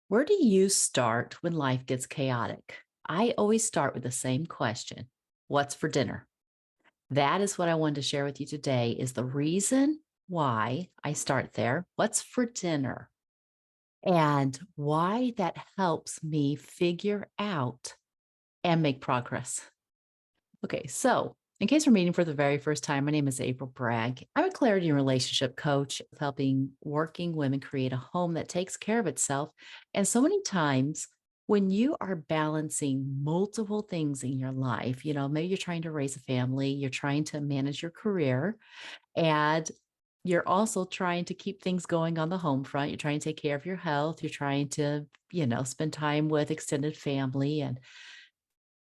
Where do you start when life gets chaotic? I always start with the same question. What's for dinner? That is what I wanted to share with you today is the reason why I start there. What's for dinner? And why that helps me figure out and make progress. Okay, so in case we're meeting for the very first time, my name is April Bragg. I'm a clarity and relationship coach, helping working women create a home that takes care of itself. And so many times, when you are balancing multiple things in your life, maybe you're trying to raise a family, you're trying to manage your career, and you're also trying to keep things going on the home front. You're trying to take care of your health. You're trying to, spend time with extended family and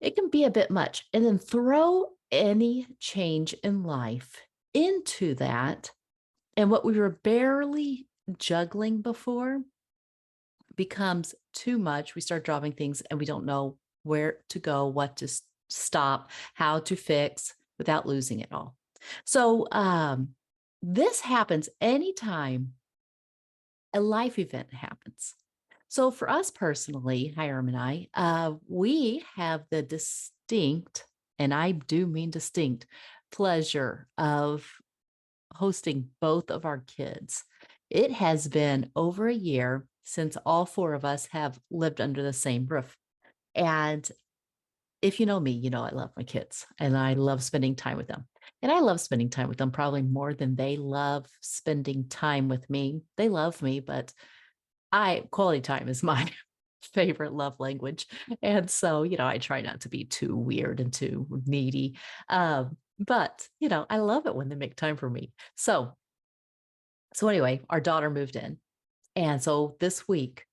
it can be a bit much. And then throw any change in life into that. And what we were barely juggling before becomes too much. We start dropping things and we don't know where to go, what to stop, how to fix without losing it all. So, this happens anytime a life event happens. So for us personally, Hiram and we have the distinct, and I do mean distinct, pleasure of hosting both of our kids. It has been over a year since all four of us have lived under the same roof. And if you know me, you know I love my kids and I love spending time with them. And I love spending time with them probably more than they love spending time with me. They love me, but I quality time is my favorite love language. And so, I try not to be too weird and too needy. But I love it when they make time for me. So anyway, our daughter moved in. And so this week,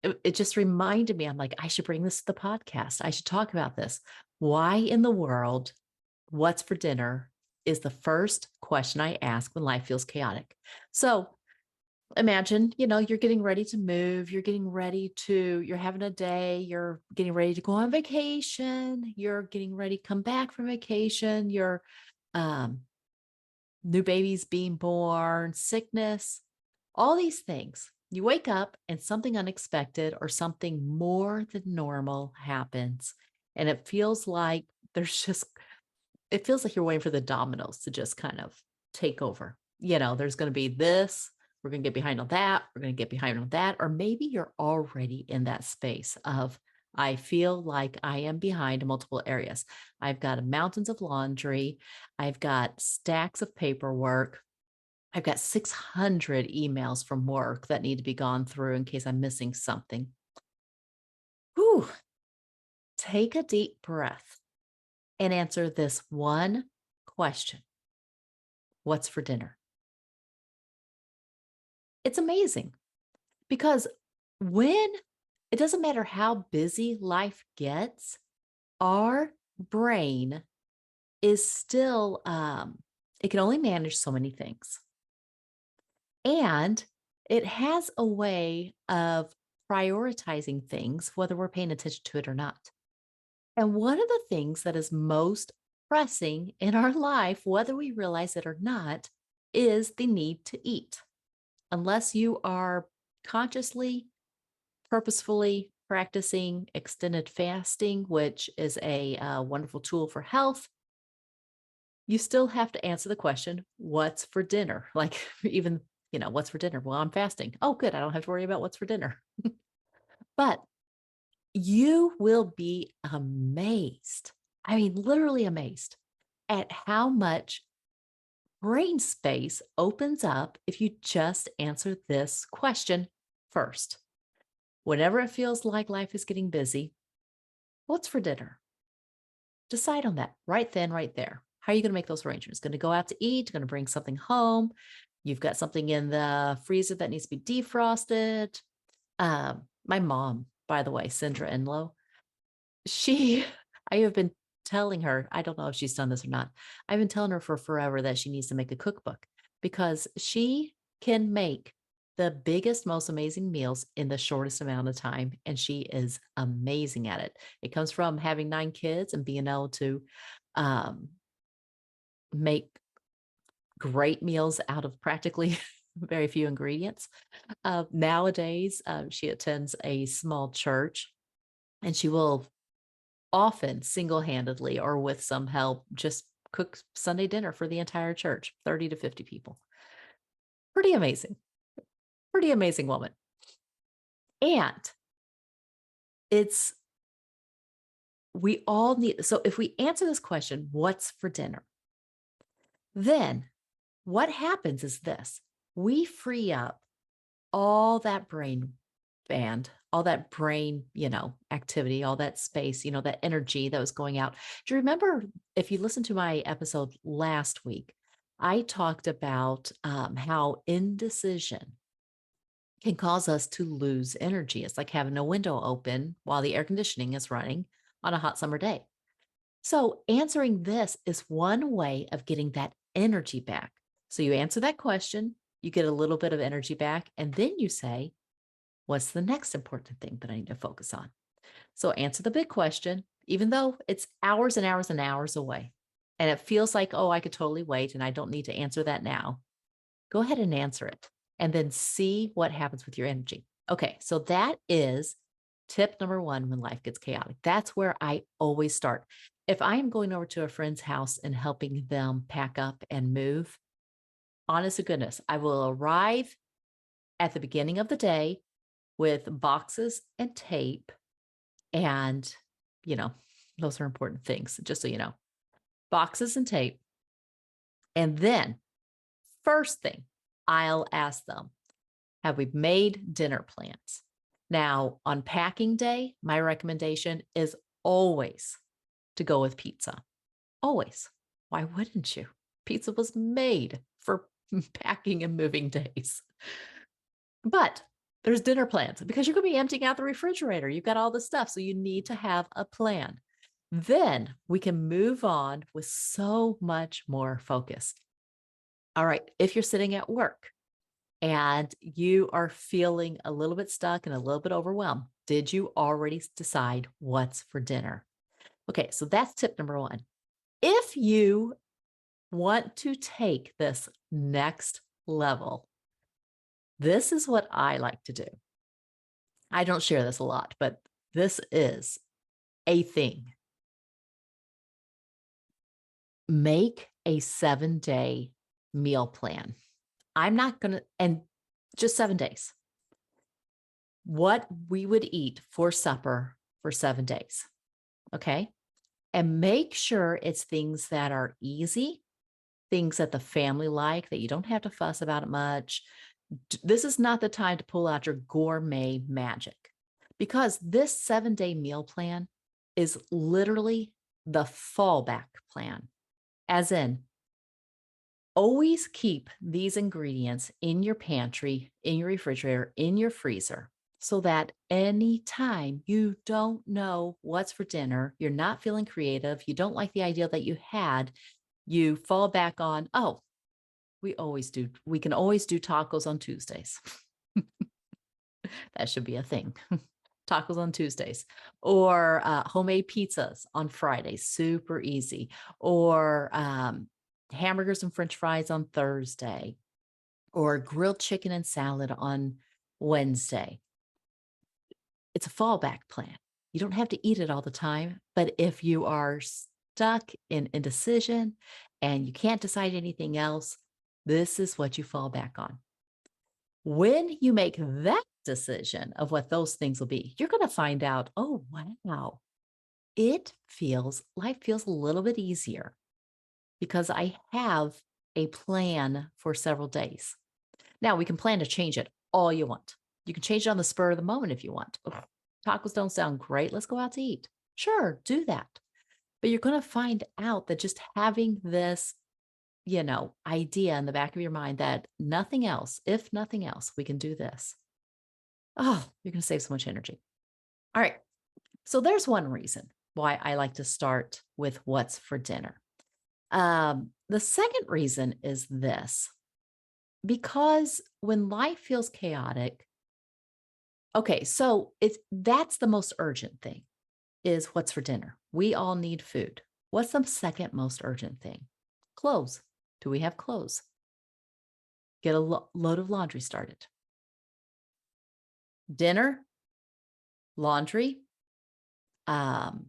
it just reminded me, I'm like, I should bring this to the podcast. I should talk about this. Why in the world, what's for dinner is the first question I ask when life feels chaotic. So imagine, you're getting ready to move, you're having a day, you're getting ready to go on vacation, you're getting ready to come back from vacation, your um, new baby's being born, sickness, all these things. You wake up and something unexpected or something more than normal happens. And it feels like you're waiting for the dominoes to just kind of take over. There's going to be this, we're going to get behind on that, we're going to get behind on that. Or maybe you're already in that space of, I feel like I am behind in multiple areas. I've got mountains of laundry, I've got stacks of paperwork, I've got 600 emails from work that need to be gone through in case I'm missing something. Whew, take a deep breath and answer this one question. What's for dinner? It's amazing because when it doesn't matter how busy life gets, our brain is still, it can only manage so many things. And it has a way of prioritizing things, whether we're paying attention to it or not. And one of the things that is most pressing in our life, whether we realize it or not, is the need to eat. Unless you are consciously, purposefully practicing extended fasting, which is a wonderful tool for health, you still have to answer the question, what's for dinner? Like, even, what's for dinner? Well, I'm fasting. Oh, good. I don't have to worry about what's for dinner. But you will be amazed. I mean, literally amazed at how much brain space opens up if you just answer this question first. Whenever it feels like life is getting busy, what's for dinner? Decide on that right then, right there. How are you going to make those arrangements? Going to go out to eat? Going to bring something home? You've got something in the freezer that needs to be defrosted. My mom, by the way, Sandra Enlow, she, I have been telling her, I don't know if she's done this or not. I've been telling her for forever that she needs to make a cookbook because she can make the biggest, most amazing meals in the shortest amount of time. And she is amazing at it. It comes from having 9 kids and being able to um, make great meals out of practically very few ingredients. Nowadays, she attends a small church and she will often single-handedly or with some help just cook Sunday dinner for the entire church, 30 to 50 people. Pretty amazing. Pretty amazing woman. And it's we all need, so if we answer this question, what's for dinner? Then what happens is this: we free up all that brain band, all that brain, activity, all that space, that energy that was going out. Do you remember, if you listened to my episode last week, I talked about how indecision can cause us to lose energy. It's like having a window open while the air conditioning is running on a hot summer day. So, answering this is one way of getting that energy back. So, you answer that question, you get a little bit of energy back, and then you say, what's the next important thing that I need to focus on? So, answer the big question, even though it's hours and hours and hours away. And it feels like, oh, I could totally wait and I don't need to answer that now. Go ahead and answer it and then see what happens with your energy. Okay, so that is tip number one when life gets chaotic. That's where I always start. If I am going over to a friend's house and helping them pack up and move, honest to goodness, I will arrive at the beginning of the day with boxes and tape. And, you know, those are important things, just so you know, boxes and tape. And then, first thing, I'll ask them, have we made dinner plans? Now, on packing day, my recommendation is always to go with pizza. Always. Why wouldn't you? Pizza was made for packing and moving days. But there's dinner plans because you're going to be emptying out the refrigerator. You've got all the stuff. So you need to have a plan. Then we can move on with so much more focus. All right. If you're sitting at work and you are feeling a little bit stuck and a little bit overwhelmed, did you already decide what's for dinner? Okay. So that's tip number one. If you want to take this next level, this is what I like to do. I don't share this a lot, but this is a thing. Make a 7-day meal plan. I'm not going to, and just 7 days. What we would eat for supper for 7 days. Okay. And make sure it's things that are easy, things that the family like, that you don't have to fuss about it much. This is not the time to pull out your gourmet magic, because this 7-day meal plan is literally the fallback plan, as in, always keep these ingredients in your pantry, in your refrigerator, in your freezer, so that anytime you don't know what's for dinner, you're not feeling creative, you don't like the idea that you had, you fall back on, oh, we can always do tacos on Tuesdays. That should be a thing. Tacos on Tuesdays, or homemade pizzas on Fridays, super easy, or hamburgers and French fries on Thursday, or grilled chicken and salad on Wednesday. It's a fallback plan. You don't have to eat it all the time, but if you are stuck in indecision and you can't decide anything else, this is what you fall back on. When you make that decision of what those things will be, you're going to find out, oh, wow, life feels a little bit easier because I have a plan for several days. Now, we can plan to change it all you want. You can change it on the spur of the moment if you want. Ugh, tacos don't sound great. Let's go out to eat. Sure, do that. But you're going to find out that just having this idea in the back of your mind that nothing else, if nothing else, we can do this. Oh, you're going to save so much energy. All right. So there's one reason why I like to start with what's for dinner. The second reason is this: because when life feels chaotic, okay, so that's the most urgent thing, is what's for dinner. We all need food. What's the second most urgent thing? Clothes. Do we have clothes? get a load of laundry started. Dinner, laundry. Um,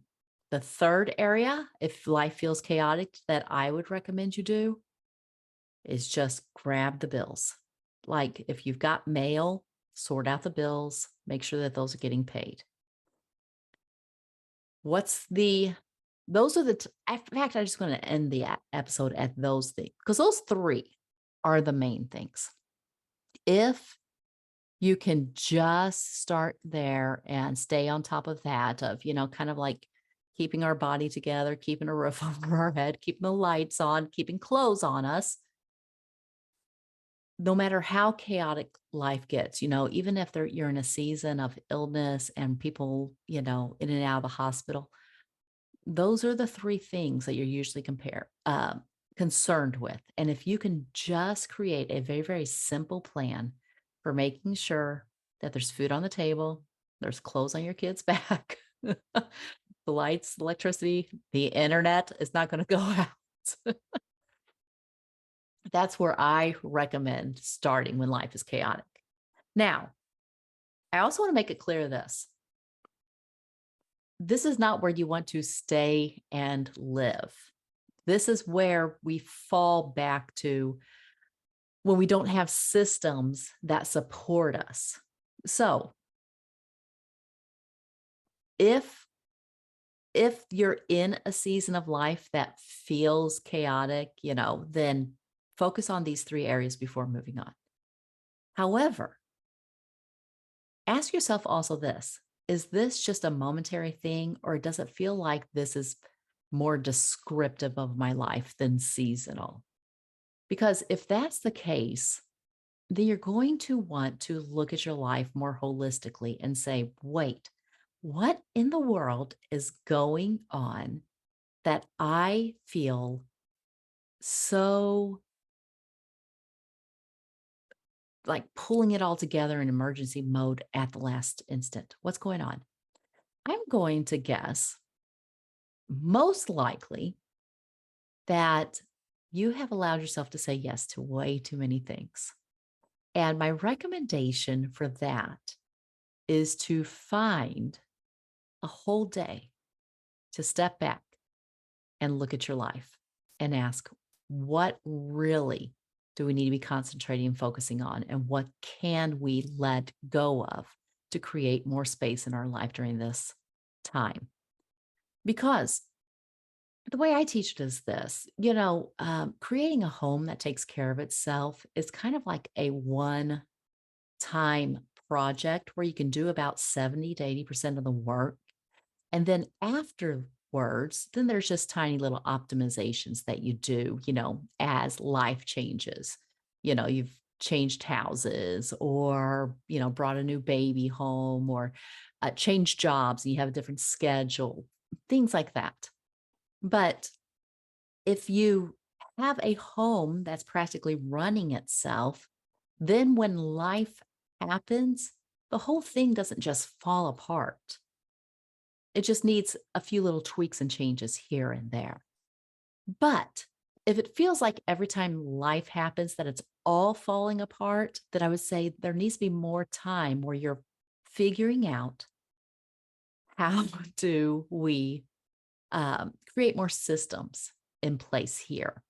the third area, if life feels chaotic, that I would recommend you do is just grab the bills. Like if you've got mail, sort out the bills, make sure that those are getting paid. Those are in fact, I just want to end the episode at those things because those three are the main things. If you can just start there and stay on top of that, of, kind of like keeping our body together, keeping a roof over our head, keeping the lights on, keeping clothes on us, no matter how chaotic life gets, even if you're in a season of illness and people, in and out of the hospital, those are the three things that you're usually concerned with. And if you can just create a very, very simple plan for making sure that there's food on the table, there's clothes on your kid's back, the lights, electricity, the internet is not going to go out. That's where I recommend starting when life is chaotic. Now, I also want to make it clear this is not where you want to stay and live. This is where we fall back to when we don't have systems that support us. So if you're in a season of life that feels chaotic, then focus on these three areas before moving on. However, ask yourself also this: is this just a momentary thing, or does it feel like this is more descriptive of my life than seasonal? Because if that's the case, then you're going to want to look at your life more holistically and say, wait, what in the world is going on that I feel so like pulling it all together in emergency mode at the last instant? What's going on? I'm going to guess most likely that you have allowed yourself to say yes to way too many things. And my recommendation for that is to find a whole day to step back and look at your life and ask, what really do we need to be concentrating and focusing on? And what can we let go of to create more space in our life during this time? Because the way I teach it is this, creating a home that takes care of itself is kind of like a one time project where you can do about 70 to 80% of the work. And then afterwards, then there's just tiny little optimizations that you do, as life changes. You've changed houses or, brought a new baby home or changed jobs and you have a different schedule, things like that. But if you have a home that's practically running itself, then when life happens, the whole thing doesn't just fall apart. It just needs a few little tweaks and changes here and there. But if it feels like every time life happens that it's all falling apart, then I would say there needs to be more time where you're figuring out how do we create more systems in place here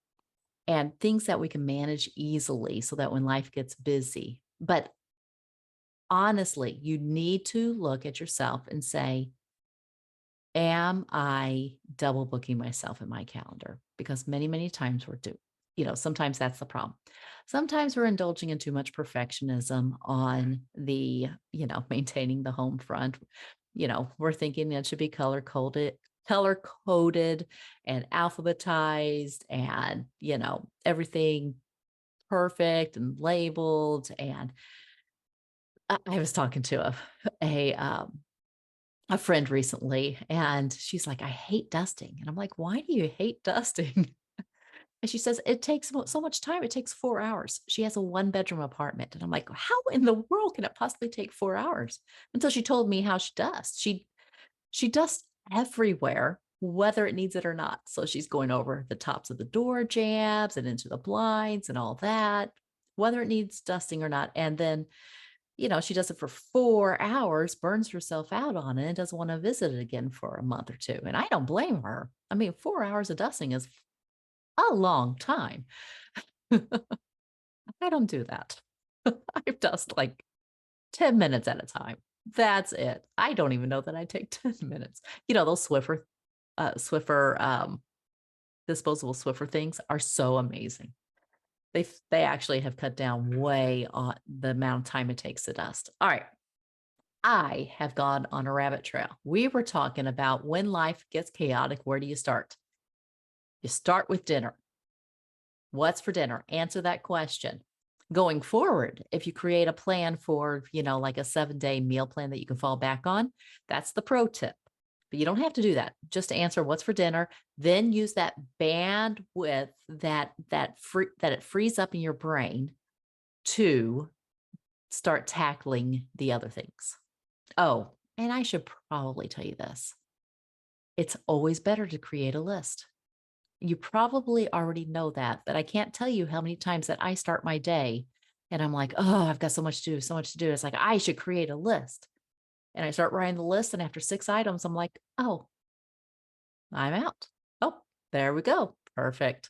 and things that we can manage easily so that when life gets busy. But honestly, you need to look at yourself and say, am I double booking myself in my calendar? Because many, many times sometimes that's the problem. Sometimes we're indulging in too much perfectionism on the, maintaining the home front. We're thinking it should be color coded and alphabetized and, everything perfect and labeled. And I was talking to a friend recently, and she's like, I hate dusting. And I'm like, why do you hate dusting? And she says, it takes so much time. It takes 4 hours. She has a 1-bedroom apartment. And I'm like, how in the world can it possibly take 4 hours? Until she told me how she dusts. She dusts everywhere, whether it needs it or not. So she's going over the tops of the door jabs and into the blinds and all that. whether it needs dusting or not. And then, she does it for 4 hours, burns herself out on it, and doesn't want to visit it again for a month or two. And I don't blame her. I mean, 4 hours of dusting is a long time. I don't do that. I dust like 10 minutes at a time. That's it. I don't even know that I take 10 minutes. Those Swiffer disposable Swiffer things are so amazing. They actually have cut down way on the amount of time it takes to dust. All right. I have gone on a rabbit trail. We were talking about when life gets chaotic, where do you start? You start with dinner. What's for dinner? Answer that question. Going forward, if you create a plan for, like a 7-day meal plan that you can fall back on, that's the pro tip. But you don't have to do that. Just answer what's for dinner, then use that bandwidth that it frees up in your brain to start tackling the other things. Oh, and I should probably tell you this. It's always better to create a list. You probably already know that, but I can't tell you how many times that I start my day and I'm like, oh, I've got so much to do, so much to do. It's like, I should create a list. And I start writing the list. And after 6 items, I'm like, oh, I'm out. Oh, there we go. Perfect.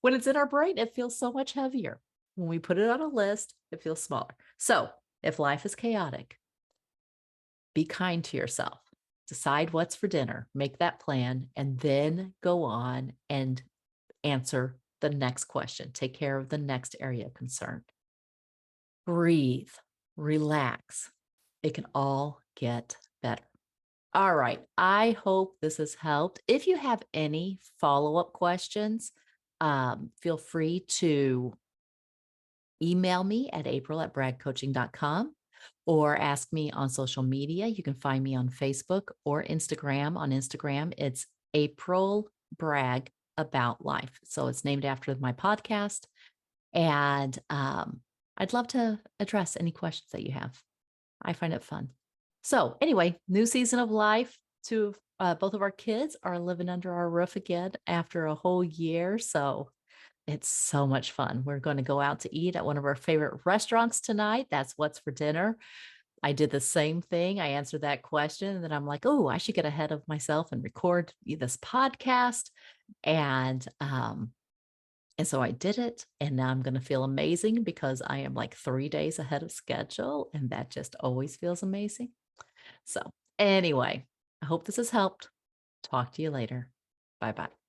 When it's in our brain, it feels so much heavier. When we put it on a list, it feels smaller. So if life is chaotic, be kind to yourself. Decide what's for dinner, make that plan, and then go on and answer the next question. Take care of the next area of concern. Breathe, relax. It can all get better. All right. I hope this has helped. If you have any follow-up questions, feel free to email me at april@braggcoaching.com or ask me on social media. You can find me on Facebook or Instagram. On Instagram, it's April Bragg About Life. So it's named after my podcast. And I'd love to address any questions that you have. I find it fun. So anyway, new season of life. Both of our kids are living under our roof again after a whole year. So it's so much fun. We're going to go out to eat at one of our favorite restaurants tonight. That's what's for dinner. I did the same thing. I answered that question and then I'm like, oh, I should get ahead of myself and record this podcast. And so I did it. And now I'm going to feel amazing because I am like 3 days ahead of schedule. And that just always feels amazing. So anyway, I hope this has helped. Talk to you later. Bye-bye.